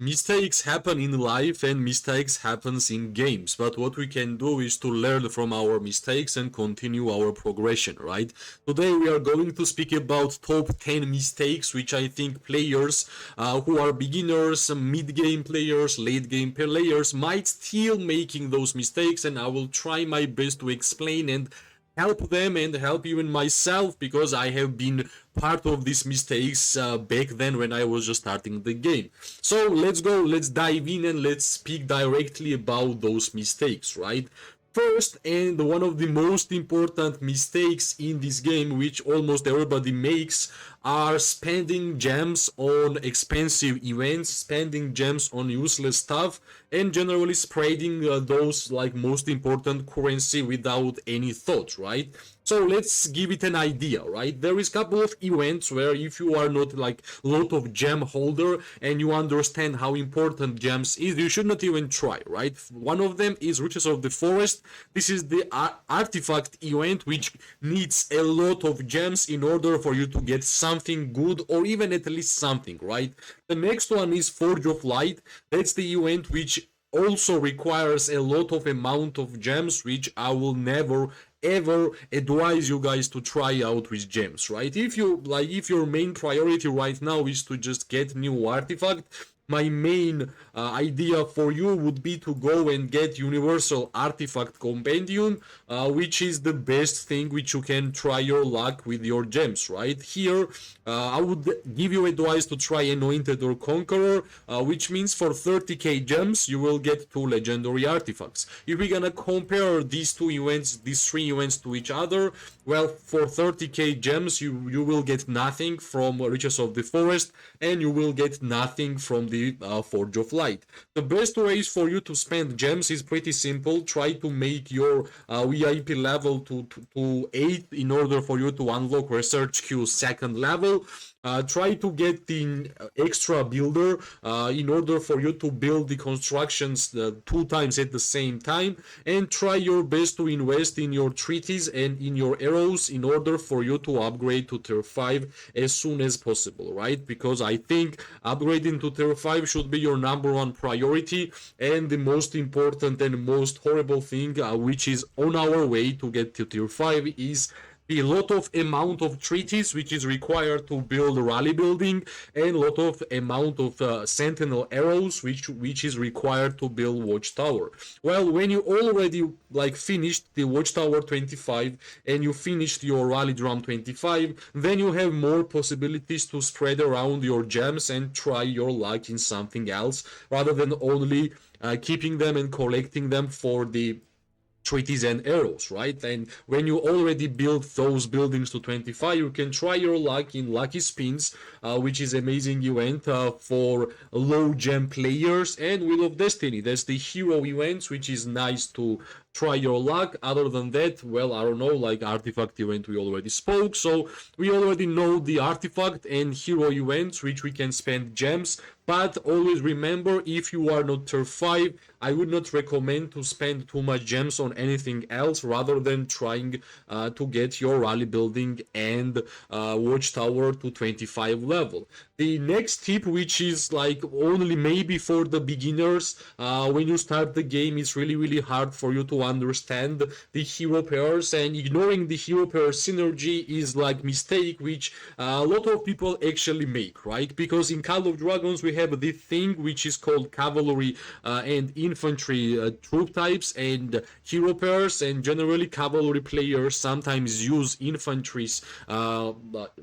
Mistakes happen in life and mistakes happens in games, but what we can do is to learn from our mistakes and continue our progression, right? Today we are going to speak about top 10 mistakes which I think players who are beginners, mid-game players, late-game players might still making those mistakes, and I will try my best to explain and help them and help even myself, because I have been part of these mistakes back then when I was just starting the game. So let's go, let's dive in and let's speak directly about those mistakes, right? First, and one of the most important mistakes in this game, which almost everybody makes, are spending gems on expensive events, spending gems on useless stuff, and generally spreading those like most important currency without any thought, right? So let's give it an idea, right? There is a couple of events where if you are not like lot of gem holder and you understand how important gems is, you should not even try, right? One of them is Riches of the Forest. This is the artifact event which needs a lot of gems in order for you to get something good, or even at least something, right? The next one is Forge of Light. That's the event which also requires a lot of amount of gems, which I will never ever advise you guys to try out with gems, right? If you like, if your main priority right now is to just get new artifact, my main idea for you would be to go and get Universal Artifact Compendium, which is the best thing which you can try your luck with your gems, right? Here, I would give you advice to try Anointed or Conqueror, which means for 30k gems, you will get 2 legendary artifacts. If we're gonna compare these two events, these three events to each other, well, for 30k gems, you will get nothing from Riches of the Forest, and you will get nothing from the Forge of Light. The best ways for you to spend gems is pretty simple. Try to make your VIP level to 8 in order for you to unlock Research Q second level. Try to get the extra builder in order for you to build the constructions 2 times at the same time, and try your best to invest in your treaties and in your arrows in order for you to upgrade to tier 5 as soon as possible, right? Because I think upgrading to tier 5 should be your number one priority, and the most important and most horrible thing which is on our way to get to tier 5 is the lot of amount of treaties which is required to build rally building, and lot of amount of sentinel arrows which is required to build watchtower. Well, when you already like finished the watchtower 25 and you finished your rally drum 25, then you have more possibilities to spread around your gems and try your luck in something else, rather than only keeping them and collecting them for the treaties and arrows, right? And when you already build those buildings to 25, you can try your luck in Lucky Spins, which is amazing event for low gem players, and Wheel of Destiny. That's the hero events, which is nice to try your luck. Other than that, well, I don't know, like artifact event we already spoke, so we already know the artifact and hero events which we can spend gems. But always remember, if you are not tier 5, I would not recommend to spend too much gems on anything else rather than trying to get your rally building and watchtower to 25 level. The next tip, which is like only maybe for the beginners, when you start the game, it's really hard for you to understand the hero pairs, and ignoring the hero pair synergy is like mistake which a lot of people actually make, right? Because in Call of Dragons we have this thing which is called cavalry and infantry troop types and hero pairs, and generally cavalry players sometimes use infantries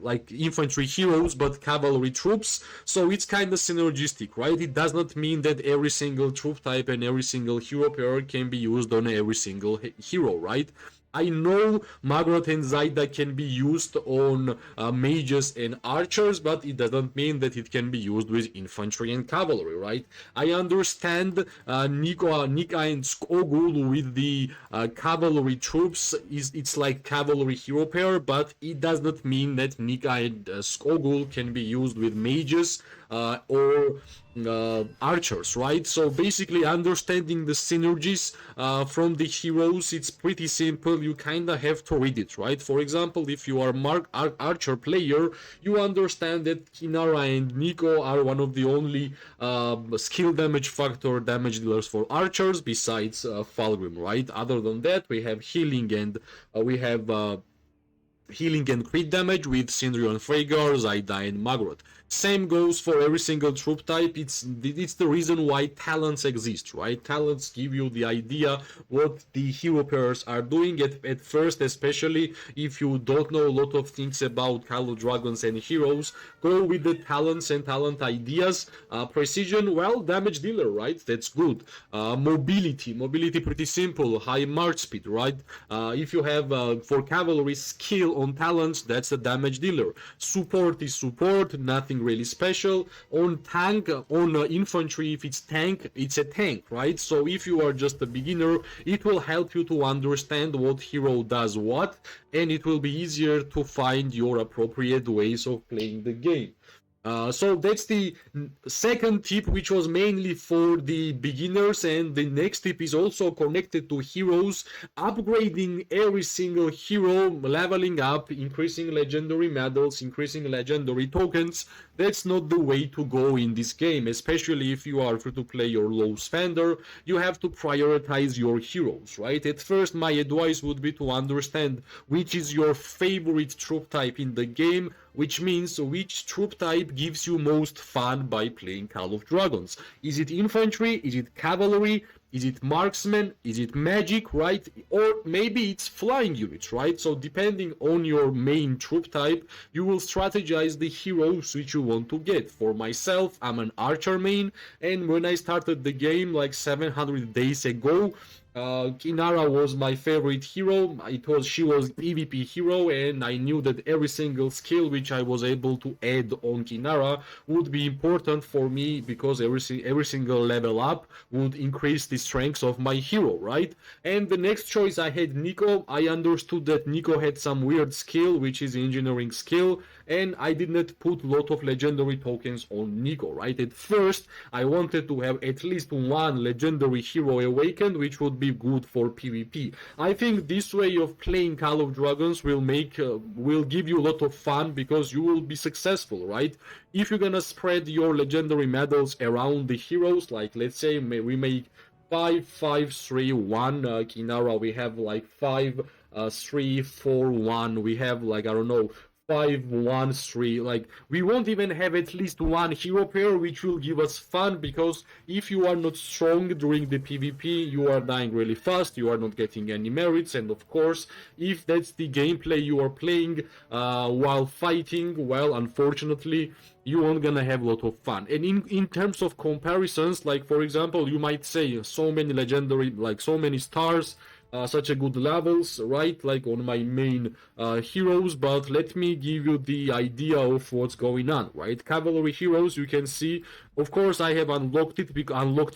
like infantry heroes but cavalry troops, so it's kind of synergistic, right? It does not mean that every single troop type and every single hero pair can be used on every single hero, right? I know Margaret and Zaida can be used on mages and archers, but it doesn't mean that it can be used with infantry and cavalry, right? I understand Nika and Skogul with the cavalry troops, it's like cavalry hero pair, but it does not mean that Nika and Skogul can be used with mages or archers, right? So basically understanding the synergies from the heroes, it's pretty simple. You kind of have to read it, right? For example, if you are archer player, you understand that Kinara and Nico are one of the only skill damage factor damage dealers for archers besides Falgrim, right? Other than that, we have healing and we have healing and crit damage with Sindrion Freygar, Zaida, and Magroth. Same goes for every single troop type. It's the reason why talents exist, right? Talents give you the idea what the hero pairs are doing at first, especially if you don't know a lot of things about Call of Dragons and heroes. Go with the talents and talent ideas. Precision, well, damage dealer, right? That's good. Mobility pretty simple. High march speed, right? If you have for cavalry skill on talents, that's a damage dealer. Support is support, nothing really special. On tank, on infantry, if it's tank, it's a tank, right? So if you are just a beginner, it will help you to understand what hero does what, and it will be easier to find your appropriate ways of playing the game. So that's the second tip, which was mainly for the beginners, and the next tip is also connected to heroes. Upgrading every single hero, leveling up, increasing legendary medals, increasing legendary tokens. That's not the way to go in this game, especially if you are free to play or low spender. You have to prioritize your heroes, right? At first, my advice would be to understand which is your favorite troop type in the game, which means which troop type gives you most fun by playing Call of Dragons. Is it infantry? Is it cavalry? Is it marksman? Is it magic, right? Or maybe it's flying units, right? So depending on your main troop type, you will strategize the heroes which you want to get. For myself, I'm an archer main, and when I started the game like 700 days ago, Kinara was my favorite hero. She was PvP hero, and I knew that every single skill which I was able to add on Kinara would be important for me, because every single level up would increase the strength of my hero, right? And the next choice I had Nico. I understood that Nico had some weird skill, which is engineering skill, and I did not put a lot of legendary tokens on Nico, right? At first, I wanted to have at least one legendary hero awakened, which would be good for PvP. I think this way of playing Call of Dragons will give you a lot of fun, because you will be successful, right? If you're gonna spread your legendary medals around the heroes, like let's say we make 5, 5, 3, 1 Kinara, we have like 5, 3, 4, 1, we have like, I don't know, 5, 1, 3, like we won't even have at least one hero pair, which will give us fun, because if you are not strong during the PvP, you are dying really fast, you are not getting any merits, and of course, if that's the gameplay you are playing while fighting, well, unfortunately, you aren't gonna have a lot of fun. And in terms of comparisons, like for example, you might say so many legendary, like so many stars, such a good levels, right? Like on my main heroes, but let me give you the idea of what's going on, right? Cavalry heroes, you can see, of course, I have unlocked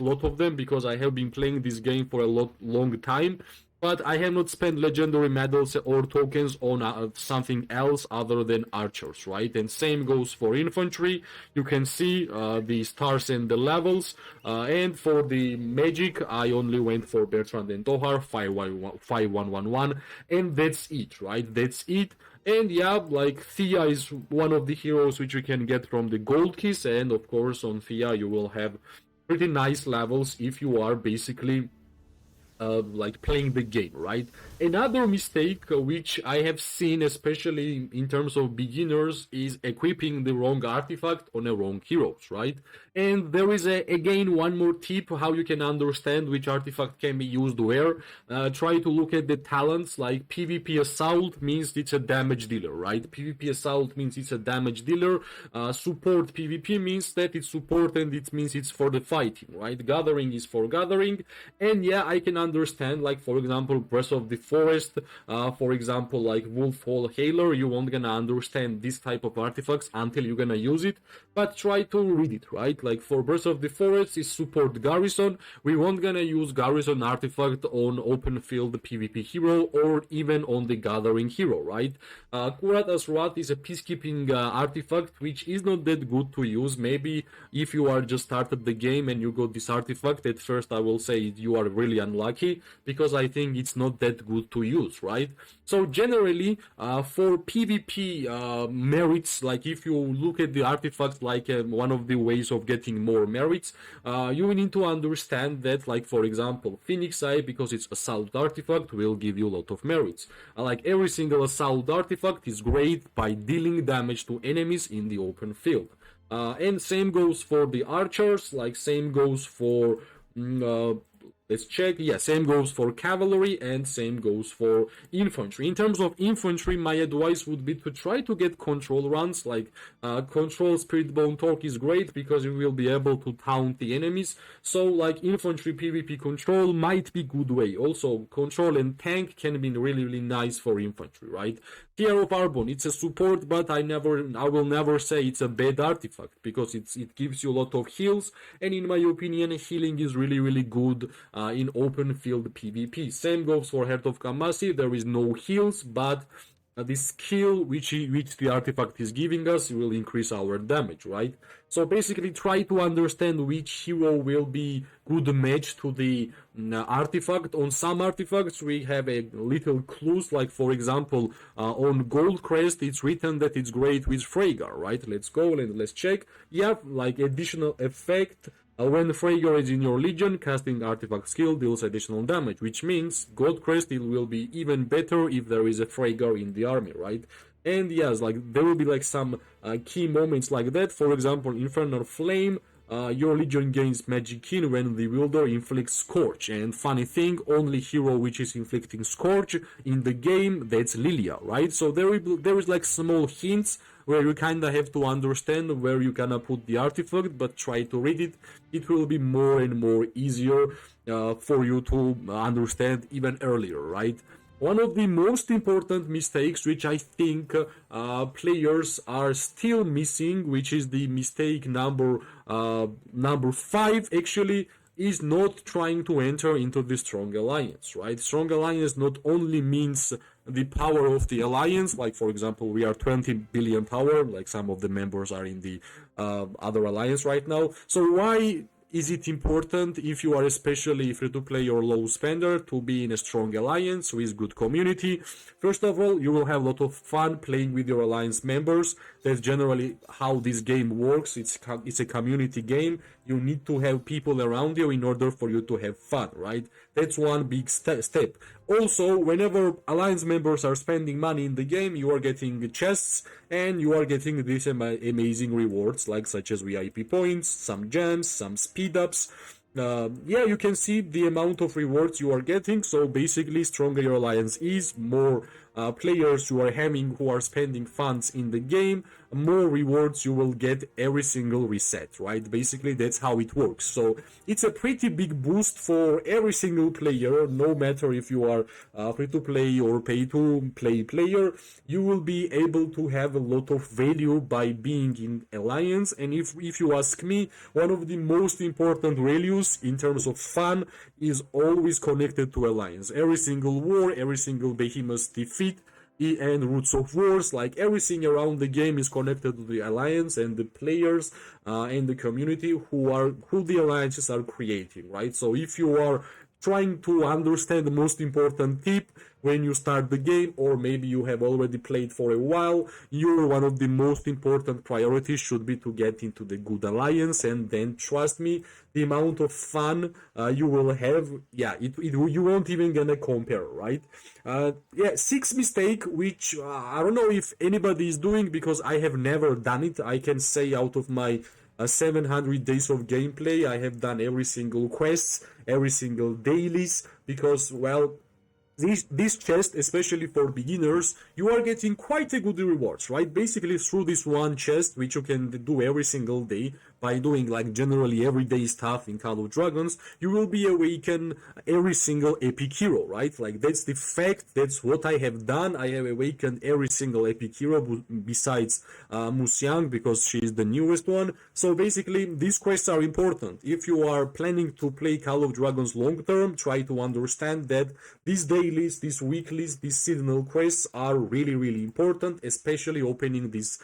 a lot of them, because I have been playing this game for a long time. But I have not spent legendary medals or tokens on something else other than archers, right? And same goes for infantry. You can see the stars and the levels. And for the magic, I only went for Bertrand and Tohar, 5111, and that's it, right? That's it. And yeah, like Thea is one of the heroes which you can get from the gold keys, and of course on Thea you will have pretty nice levels if you are basically like playing the game, right? Another mistake which I have seen, especially in terms of beginners, is equipping the wrong artifact on the wrong heroes, right? And there is again one more tip how you can understand which artifact can be used where. Try to look at the talents. Like PvP assault means it's a damage dealer, right? PvP assault means it's a damage dealer. Support PvP means that it's support, and it means it's for the fighting, right? Gathering is for gathering, and yeah, I can understand, like for example, Breath of the Forest, for example, like Wolf Hall Hailer, you won't gonna understand this type of artifacts until you're gonna use it, but try to read it, right? think like for Birth of the Forest is support Garrison. We won't gonna use Garrison artifact on open field PvP hero or even on the Gathering hero, right? Kurat Asrat is a peacekeeping artifact which is not that good to use. Maybe if you are just started the game and you got this artifact, at first I will say you are really unlucky because I think it's not that good to use, right? So generally, for PvP merits, like if you look at the artifacts like one of the ways of getting more merits, you need to understand that, like for example, Phoenix Eye, because it's assault artifact, will give you a lot of merits. Like every single assault artifact is great by dealing damage to enemies in the open field. And same goes for the archers, like same goes for let's check. Yeah, same goes for cavalry and same goes for infantry. In terms of infantry, my advice would be to try to get control runs. Like control Spirit Bone Torque is great because you will be able to taunt the enemies. So like infantry PvP control might be good way. Also control and tank can be really nice for infantry, right? Tear of Arbon, it's a support, but I will never say it's a bad artifact because it gives you a lot of heals, and in my opinion, healing is really good in open field PvP. Same goes for Heart of Kamasi. There is no heals, but the skill which the artifact is giving us will increase our damage, right? So basically try to understand which hero will be good match to the artifact. On some artifacts we have a little clues, like for example on Gold Crest it's written that it's great with Freygar, right? Let's go and let's check. Yeah, like additional effect. When Freygar is in your legion, casting artifact skill deals additional damage, which means Gold Crest it will be even better if there is a Freygar in the army, right? And yes, like there will be like some key moments like that. For example, Infernal Flame, your legion gains magic kin when the wielder inflicts Scorch. And funny thing, only hero which is inflicting Scorch in the game, that's Lilia, right? So there is like small hints where you kinda have to understand where you gonna put the artifact, but try to read it. It will be more and more easier for you to understand even earlier, right? One of the most important mistakes which I think players are still missing, which is the mistake number 5 actually, is not trying to enter into the Strong Alliance, right? Strong Alliance not only means the power of the alliance, like for example we are 20 billion power, like some of the members are in the other alliance right now. So why is it important if you are especially free to play or low spender to be in a strong alliance with good community? First of all, you will have a lot of fun playing with your alliance members. That's generally how this game works. It's a community game. You need to have people around you in order for you to have fun, right? That's one big step. Also, whenever alliance members are spending money in the game, you are getting chests and you are getting these amazing rewards, like such as VIP points, some gems, some speedups. Yeah, you can see the amount of rewards you are getting. So basically, stronger your alliance is, more players you are having who are spending funds in the game, more rewards you will get every single reset, right? Basically, that's how it works. So it's a pretty big boost for every single player, no matter if you are free to play or pay to play player. You will be able to have a lot of value by being in alliance. And if you ask me, one of the most important values in terms of fun is always connected to alliance. Every single war, every single behemoth defeat and Roots of Wars, like everything around the game is connected to the alliance and the players and the community who the alliances are creating, right? So if you are trying to understand the most important tip when you start the game, or maybe you have already played for a while, one of the most important priorities should be to get into the good alliance, and then trust me, the amount of fun you will have, yeah, you won't even gonna compare, right? Yeah, sixth mistake, which I don't know if anybody is doing because I have never done it. I can say out of my 700 days of gameplay, I have done every single quest, every single dailies, because, well, this chest, especially for beginners, you are getting quite a good rewards, right? Basically through this one chest, which you can do every single day, by doing like generally everyday stuff in Call of Dragons, you will be awaken every single epic hero, right? Like that's the fact. That's what I have done. I have awakened every single epic hero besides Musyang, because she is the newest one. So basically, these quests are important. If you are planning to play Call of Dragons long term, try to understand that these dailies, these weeklies, these seasonal quests are really, really important, especially opening this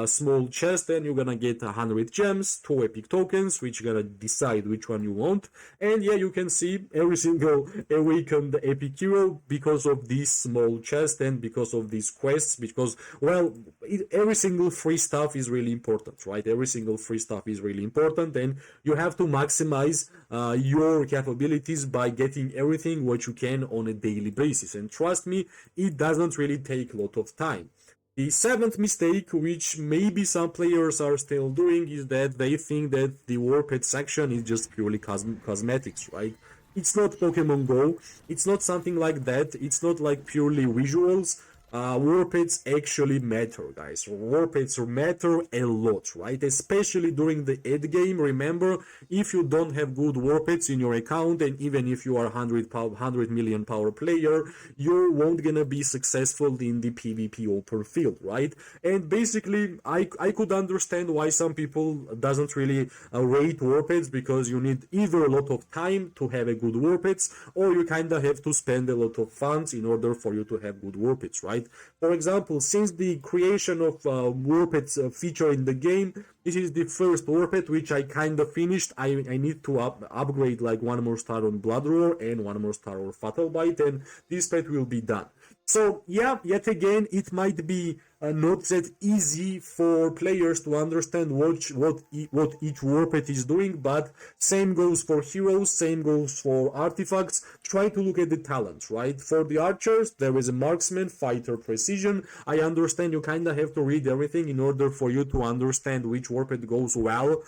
small chest. Then you're gonna get 100 gems, 2 epic tokens, which you're gonna decide which one you want. And yeah, you can see every single awakened epic hero because of this small chest and because of these quests. Because, well, every single free stuff is really important, right? Every single free stuff is really important, and you have to maximize your capabilities by getting everything what you can on a daily basis. And trust me, it doesn't really take a lot of time. The seventh mistake, which maybe some players are still doing, is that they think that the Warped section is just purely cosmetics, right? It's not Pokemon Go. It's not something like that. It's not like purely visuals. Warpeds actually matter, guys. Warpeds matter a lot, right? Especially during the end game. Remember, if you don't have good warpeds in your account, and even if you are 100 million power player, you won't gonna be successful in the PvP open field, right? And basically, I could understand why some people doesn't really rate warpeds, because you need either a lot of time to have a good warpeds, or you kinda have to spend a lot of funds in order for you to have good warpeds, right? For example, since the creation of Warped feature in the game, this is the first Warped which I kind of finished. I need to upgrade like one more star on Blood Roar and one more star on Fatal Bite, and this pet will be done. So yeah, yet again, it might be not that easy for players to understand what each warped is doing, but same goes for heroes, same goes for artifacts. Try to look at the talents, right? For the archers, there is a marksman, fighter, precision. I understand you kind of have to read everything in order for you to understand which warped goes well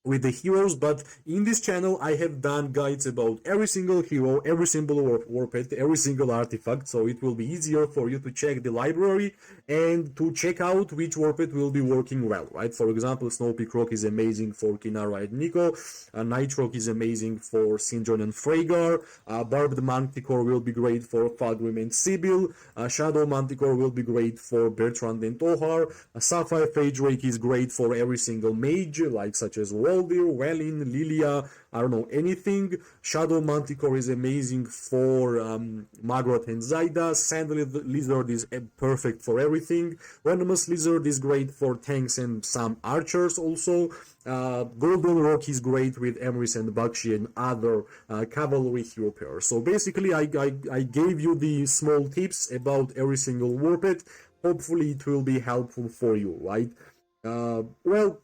with the heroes, but in this channel I have done guides about every single hero, every single warped, every single artifact, so it will be easier for you to check the library and to check out which warped will be working well, right? For example, Snowpeak Rock is amazing for Kinara and Nico, Nightrock is amazing for Sindron and Freygar, Barbed Manticore will be great for Falgrim and Sibyl, Shadow Manticore will be great for Bertrand and Tohar, Sapphire Phage Drake is great for every single mage, like such as Waldir, Wellin, Lilia, I don't know, anything. Shadow Manticore is amazing for Magrat and Zaida. Sand Lizard is perfect for everything. Venomous Lizard is great for tanks and some archers also. Golden Rock is great with Emrys and Bakshi and other cavalry hero pairs. So basically, I gave you the small tips about every single warped. Hopefully, it will be helpful for you, right? Well,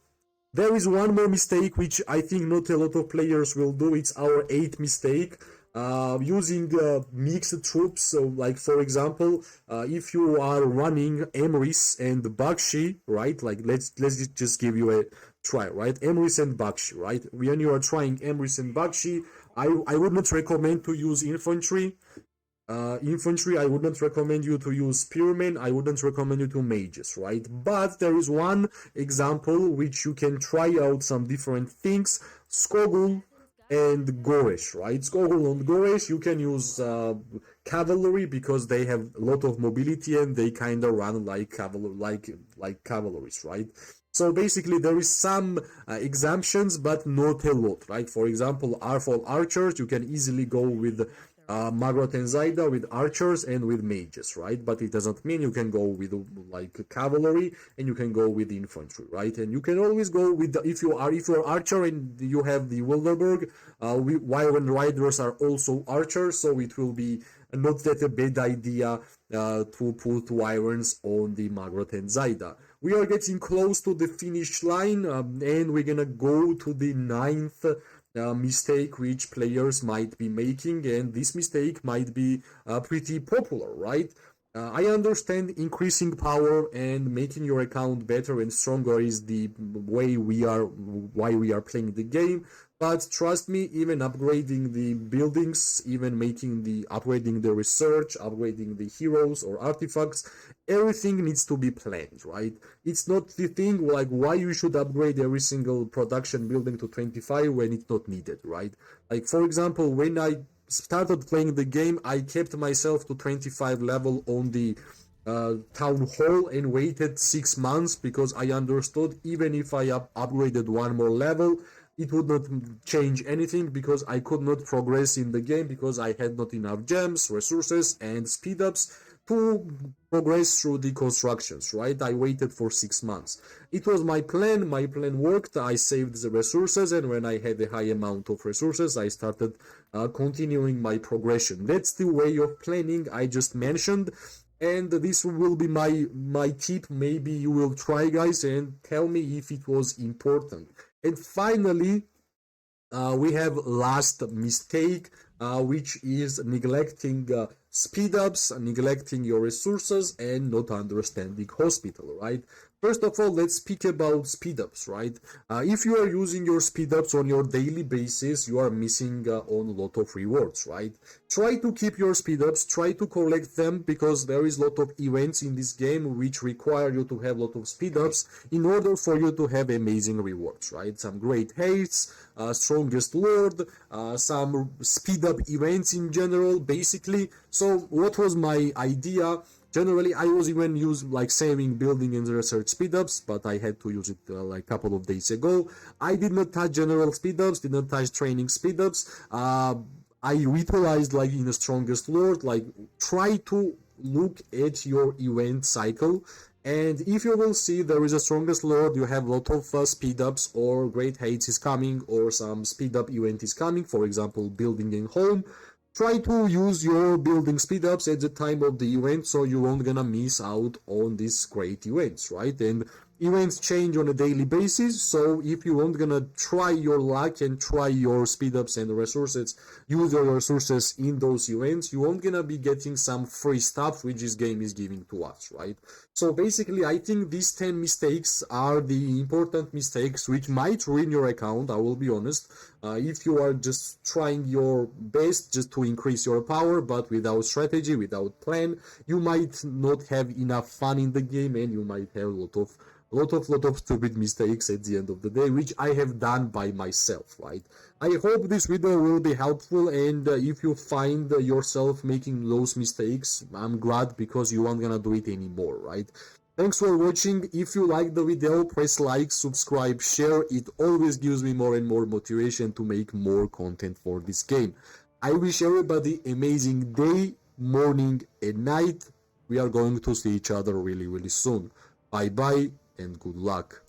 there is one more mistake which I think not a lot of players will do. It's our 8th mistake. Using mixed troops. So, like for example, if you are running Emrys and Bakshi, right? Like let's just give you a try, right? Emrys and Bakshi, right? When you are trying Emrys and Bakshi, I would not recommend to use infantry. I would not recommend you to use spearmen. I wouldn't recommend you to mages, right? But there is one example which you can try out some different things. Skogul and Georrge, right? Skogul and Georrge, you can use cavalry because they have a lot of mobility and they kind of run like cavalries, right? So basically, there is some exemptions, but not a lot, right? For example, for archers, you can easily go with Magrat and Zaida with archers and with mages, right? But it doesn't mean you can go with like cavalry and you can go with infantry, right? And you can always go with if you're archer and you have the Wilderberg, Wyvern Riders are also archers, so it will be not that a bad idea to put Wyverns on the Magrat and Zaida. We are getting close to the finish line, and we're gonna go to the 9th mistake which players might be making, and this mistake might be pretty popular, right? I understand increasing power and making your account better and stronger is the why we are playing the game, But trust me, even upgrading the buildings, even upgrading the research, upgrading the heroes or artifacts, everything needs to be planned, right? It's not the thing like why you should upgrade every single production building to 25 when it's not needed, right? Like for example, when I started playing the game, I kept myself to 25 level on the town hall and waited 6 months because I understood even if I upgraded one more level, it would not change anything because I could not progress in the game because I had not enough gems, resources, and speed ups to progress through the constructions, right? I waited for 6 months. It was my plan. My plan worked. I saved the resources, and when I had a high amount of resources, I started continuing my progression. That's the way of planning I just mentioned, and this will be my tip. Maybe you will try, guys, and tell me if it was important. And finally, we have last mistake, which is neglecting speed ups, neglecting your resources, and not understanding hospital, right? First of all, let's speak about speed ups, right? If you are using your speed ups on your daily basis, you are missing on a lot of rewards, right? Try to keep your speed ups, try to collect them because there is a lot of events in this game which require you to have a lot of speed ups in order for you to have amazing rewards, right? Some great hastes, strongest lord, some speed up events in general, basically. So what was my idea? Generally, I was even using like saving building and research speedups, but I had to use it like a couple of days ago. I did not touch general speedups, did not touch training speedups. I utilized like in the strongest lord, like try to look at your event cycle. And if you will see there is a strongest lord, you have a lot of speed ups or great hates is coming or some speed up event is coming, for example, building in home. Try to use your building speed ups at the time of the event so you won't gonna miss out on these great events, right? And events change on a daily basis, so if you won't gonna try your luck and try your speed ups and resources, use your resources in those events, you won't gonna be getting some free stuff which this game is giving to us, right? So basically, I think these 10 mistakes are the important mistakes which might ruin your account, I will be honest. If you are just trying your best just to increase your power, but without strategy, without plan, you might not have enough fun in the game, and you might have a lot of stupid mistakes at the end of the day, which I have done by myself, right? I hope this video will be helpful, and if you find yourself making those mistakes, I'm glad because you aren't gonna do it anymore, right? Thanks for watching. If you like the video, press like, subscribe, share. It always gives me more and more motivation to make more content for this game. I wish everybody amazing day, morning, and night. We are going to see each other really, really soon. Bye bye and good luck.